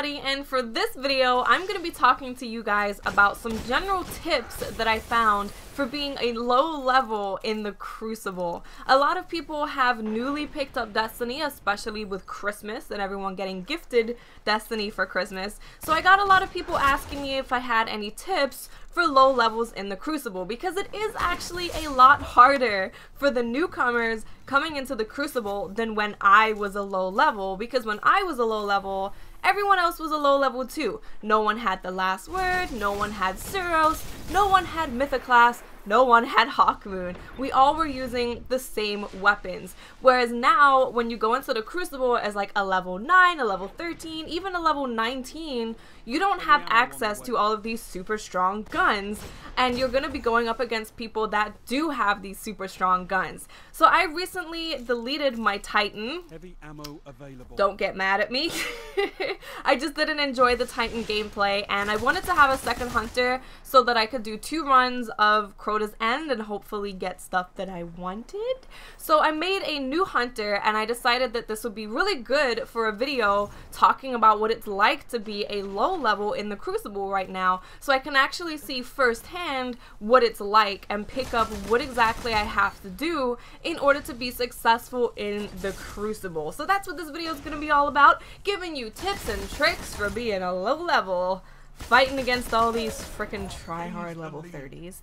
everybody, and for this video I'm going to be talking to you guys about some general tips that I found for being a low level in the Crucible. A lot of people have newly picked up Destiny, especially with Christmas and everyone getting gifted Destiny for Christmas. So I got a lot of people asking me if I had any tips for low levels in the Crucible, because it is actually a lot harder for the newcomers coming into the Crucible than when I was a low level, because when I was a low level, everyone else was a low level too. No one had the last word, no one had Suros, no one had Mythoclast, no one had Hawkmoon. We all were using the same weapons. Whereas now, when you go into the Crucible as like a level 9, a level 13, even a level 19, you don't have access to all of these super strong guns, and you're going to be going up against people that do have these super strong guns. So I recently deleted my Titan. Heavy ammo available. Don't get mad at me. I just didn't enjoy the Titan gameplay, and I wanted to have a second hunter so that I could do 2 runs of Crota's End and hopefully get stuff that I wanted. So I made a new hunter, and I decided that this would be really good for a video talking about what it's like to be a low level in the Crucible right now, so I can actually see firsthand what it's like and pick up what exactly I have to do in order to be successful in the Crucible. So that's what this video is going to be all about, giving you tips and tricks for being a low level, fighting against all these freaking try-hard level 30s.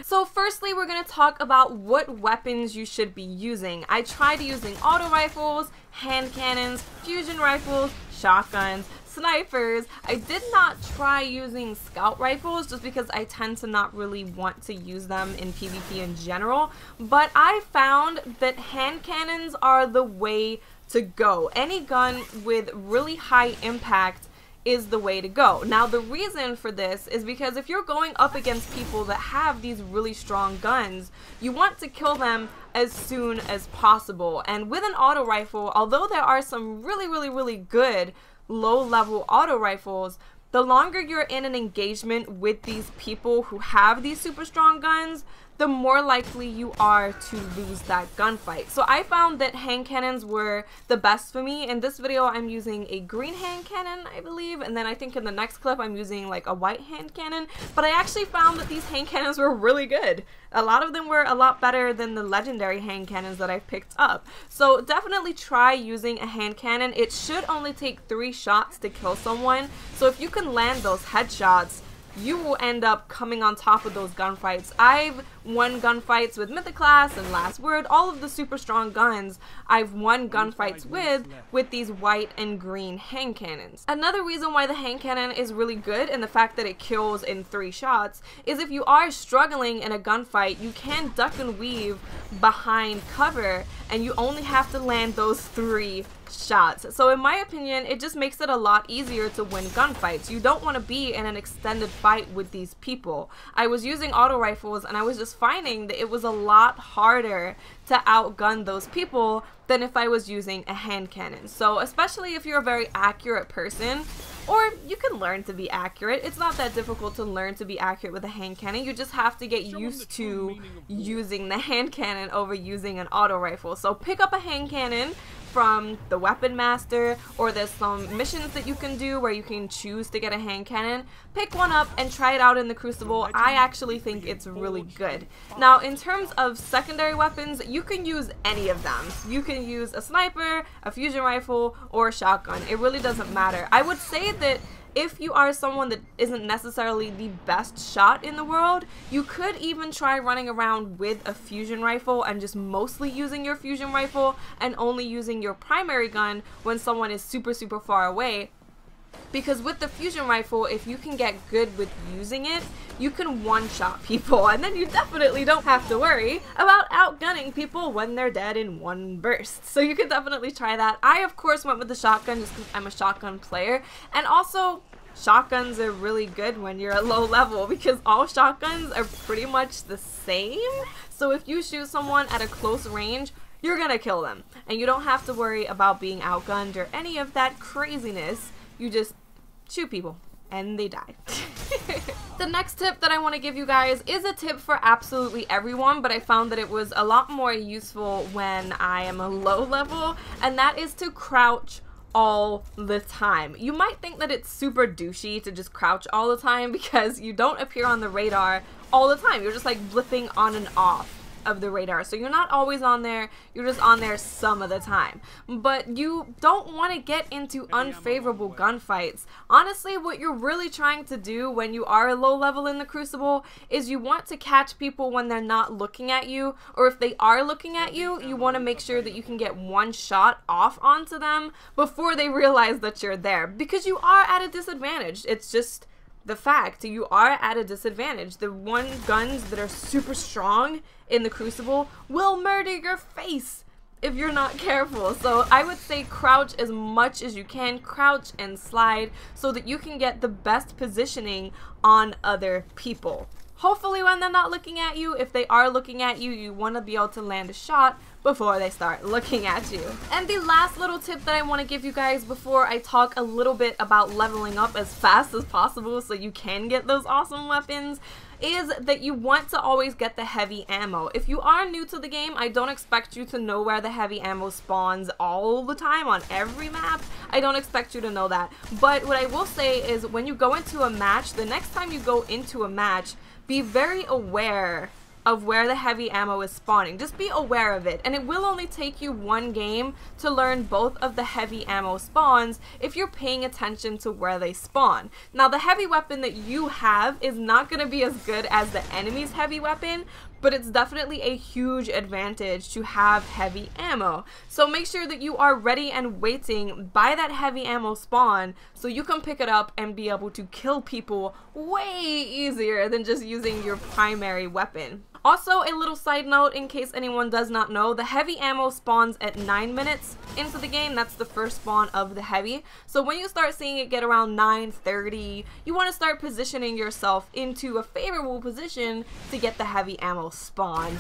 So firstly, we're going to talk about what weapons you should be using. I tried using auto rifles, hand cannons, fusion rifles, shotguns, snipers. I did not try using scout rifles just because I tend to not really want to use them in PvP in general, but I found that hand cannons are the way to go. Any gun with really high impact is the way to go. Now the reason for this is because if you're going up against people that have these really strong guns, you want to kill them as soon as possible. And with an auto rifle, although there are some really good low-level auto rifles, the longer you're in an engagement with these people who have these super strong guns, the more likely you are to lose that gunfight. So I found that hand cannons were the best for me. In this video, I'm using a green hand cannon, I believe, and then I think in the next clip I'm using like a white hand cannon. But I actually found that these hand cannons were really good. A lot of them were a lot better than the legendary hand cannons that I've picked up. So definitely try using a hand cannon. It should only take 3 shots to kill someone. So if you can land those headshots, you will end up coming on top of those gunfights. I've won gunfights with Mythoclast and Last Word, all of the super strong guns I've won gunfights with these white and green hand cannons. Another reason why the hand cannon is really good, and the fact that it kills in 3 shots, is if you are struggling in a gunfight, you can duck and weave behind cover, and you only have to land those 3 shots. So in my opinion, it just makes it a lot easier to win gunfights. You don't want to be in an extended fight with these people. I was using auto rifles, and I was just finding that it was a lot harder to outgun those people than if I was using a hand cannon. So especially if you're a very accurate person, or you can learn to be accurate. It's not that difficult to learn to be accurate with a hand cannon. You just have to get used to using the hand cannon over using an auto rifle. So pick up a hand cannon from the Weapon Master, or there's some missions that you can do where you can choose to get a hand cannon. Pick one up and try it out in the Crucible. I actually think it's really good. Now in terms of secondary weapons, you can use any of them. You can use a sniper, a fusion rifle, or a shotgun. It really doesn't matter. I would say that if you are someone that isn't necessarily the best shot in the world, you could even try running around with a fusion rifle and just mostly using your fusion rifle and only using your primary gun when someone is super far away. Because with the fusion rifle, if you can get good with using it, you can one-shot people, and then you definitely don't have to worry about outgunning people when they're dead in one burst. So you can definitely try that. I, of course, went with the shotgun just because I'm a shotgun player, and also shotguns are really good when you're at low level because all shotguns are pretty much the same. So if you shoot someone at a close range, you're gonna kill them, and you don't have to worry about being outgunned or any of that craziness. You just shoot people and they die. The next tip that I want to give you guys is a tip for absolutely everyone, but I found that it was a lot more useful when I am a low level, and that is to crouch all the time. You might think that it's super douchey to just crouch all the time because you don't appear on the radar all the time. You're just like blipping on and off of the radar. So you're not always on there, you're just on there some of the time. But you don't want to get into unfavorable gunfights. Honestly, what you're really trying to do when you are low level in the Crucible is you want to catch people when they're not looking at you, or if they are looking at you, you want to make sure that you can get one shot off onto them before they realize that you're there, because you are at a disadvantage. It's just the fact. You are at a disadvantage. The guns that are super strong in the Crucible will murder your face if you're not careful. So I would say crouch as much as you can, crouch and slide, so that you can get the best positioning on other people. Hopefully when they're not looking at you, if they are looking at you, you want to be able to land a shot before they start looking at you. And the last little tip that I want to give you guys before I talk a little bit about leveling up as fast as possible so you can get those awesome weapons is that you want to always get the heavy ammo. If you are new to the game, I don't expect you to know where the heavy ammo spawns all the time on every map. I don't expect you to know that. But what I will say is when you go into a match, the next time you go into a match, be very aware of where the heavy ammo is spawning. Just be aware of it, and it will only take you one game to learn both of the heavy ammo spawns if you're paying attention to where they spawn. Now, the heavy weapon that you have is not going to be as good as the enemy's heavy weapon, but it's definitely a huge advantage to have heavy ammo. So make sure that you are ready and waiting by that heavy ammo spawn so you can pick it up and be able to kill people way easier than just using your primary weapon. Also, a little side note in case anyone does not know, the heavy ammo spawns at 9 minutes into the game. That's the first spawn of the heavy. So when you start seeing it get around 9:30, you want to start positioning yourself into a favorable position to get the heavy ammo spawn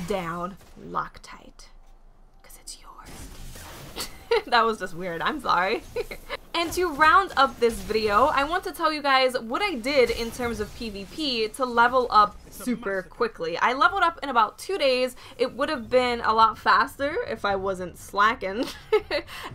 down Loctite. Because it's yours. That was just weird. I'm sorry. And to round up this video, I want to tell you guys what I did in terms of PvP to level up super quickly. I leveled up in about 2 days. It would have been a lot faster if I wasn't slacking.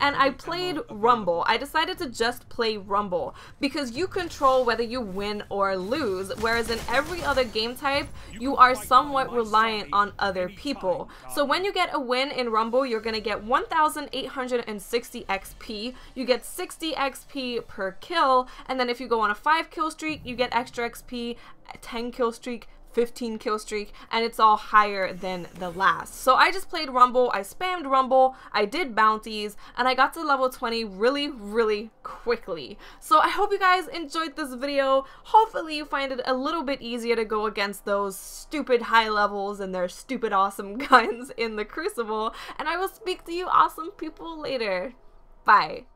And I played Rumble. I decided to just play Rumble because you control whether you win or lose, whereas in every other game type, you are somewhat reliant on other people. So when you get a win in Rumble, you're going to get 1,860 XP. You get 60 XP per kill, and then if you go on a 5 kill streak, you get extra XP, a 10 kill streak, 15 kill streak, and it's all higher than the last. So I just played Rumble, I spammed Rumble, I did bounties, and I got to level 20 really quickly. So I hope you guys enjoyed this video. Hopefully you find it a little bit easier to go against those stupid high levels and their stupid awesome guns in the Crucible, and I will speak to you awesome people later. Bye.